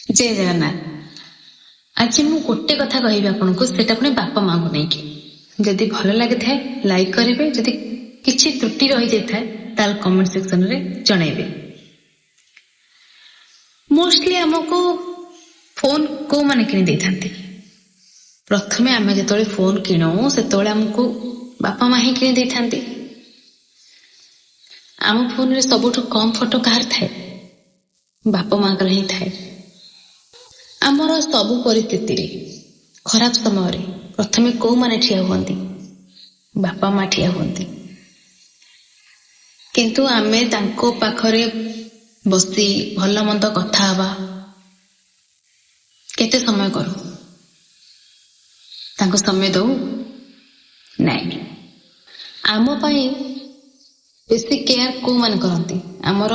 जय जगन्नाथ। आज मु गोटे कथा कहबी आपको, सेटा पुणी बापा माँ को लेकिन जदि भल लगे थाए लाइक करेंगे, जदि किसी त्रुटि रही जाए ताल कमेंट सेक्शन रे जनइबे। मोस्टली आमको फोन को माने किनी दे थांती। प्रथमे आमे जतोले फोन किणु सेतोले हमको बापा माँ ही किनी दे थांती। आम फोन रे सबुठु कम फोटो कहार थाए, बापा माँ कर ही थाए। आमर सबु परिस्थिति रे खराब समय रे प्रथमे को माने ठिया हुअंती, बापा माँ ठिया हुअंती। किंतु आमे तांको पाखरे बसी भल मंद कथा हवा केते समय करू, तांको समय दो नहीं। आम पाई बेसी केयर को मान करंती। आमर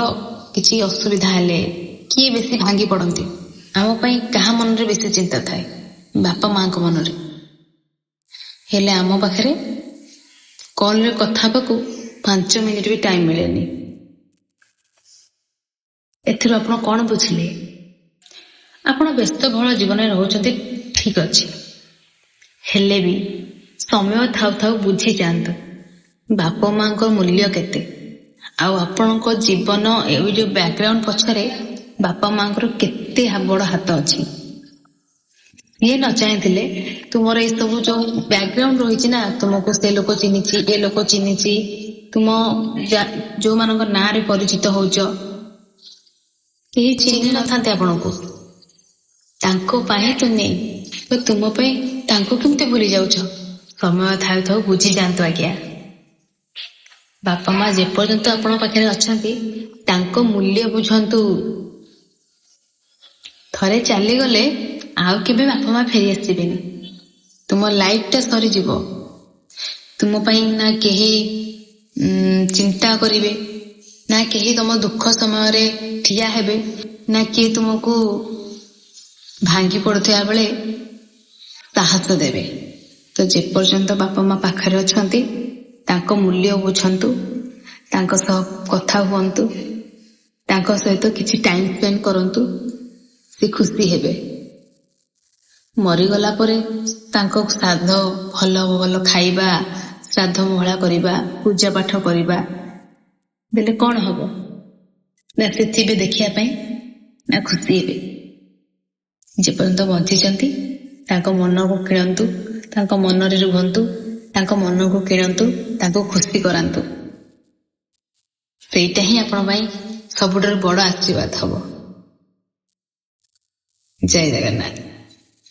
किछि असुविधा हेले किए बेसी भांगी पड़ंती, आम पाई कहा मन रे बेसी चिंता थाए, बापा माँ को मन रे। हेले आम पाखरे कॉल रे कथा हबाकू 5 मिनिट भी टाइम मिलेनी। एथिरो आपण कोन बुझिले? आपण व्यस्त बहुल जीवन में रहउछंती ठीक अछि, हेले भी समय थाउ थाउ बुझी जानतु बापा माँ को मूल्य केते। आउ आपण को जीवन ए जो बैकग्राउंड पछरे बापा माँ को केते बड़ हाथ अछि। ये न चाहते तुमर ये सब जो बैकग्राउंड रही ना, तुमको से लोक चिन्हिची ए लोक चिन्हिची, तुम जो मान ना रे परिचित होच चिन्ह न था आपण को तांको पाए तुम तो तुम तांको केमते भूली जाउछ। समय थाउ थाउ बुझी जानतु आज्ञा, बापा माँ जे पर्यंत आपण पाखे अछंती तांको मूल्य बुझंतु। थरे चली गले आउ केबे बापा माँ फेरी आसीबेनी, तुम लाइफ टा सरी जीवो। तुम पई ना केही चिंता करिवे, ना केही तुम दुख समय रे ठिया हेबे, ना कि तुमको भांगी पड़ुथिया बेले साहस देवे। तो जे पर्यंत बापा माँ पाखरे अछंती तांको मूल्य बुझंतु, तांको सह कथा हुअंतु, तांको सहित किछि टाइम स्पेंड करंतु, से खुशी हेबे। मरीगला परे तांको श्राद्ध भल भल खाइबा, श्राद्ध महला करिबा, पूजा पाठ करिबा बेले कौन हबो ना पृथ्वी देखिया पई ना खुशी हेबे। जे पर्यंत बंचिचंती तांको मन को किणंतु, तांको मन रे रुहंतु, तांको मन को किणंतु, तांको खुशी करांतु। सेटा ही आपण पई सबुठारु बड़ आशीर्वाद हबो। जय जगन्नाथ।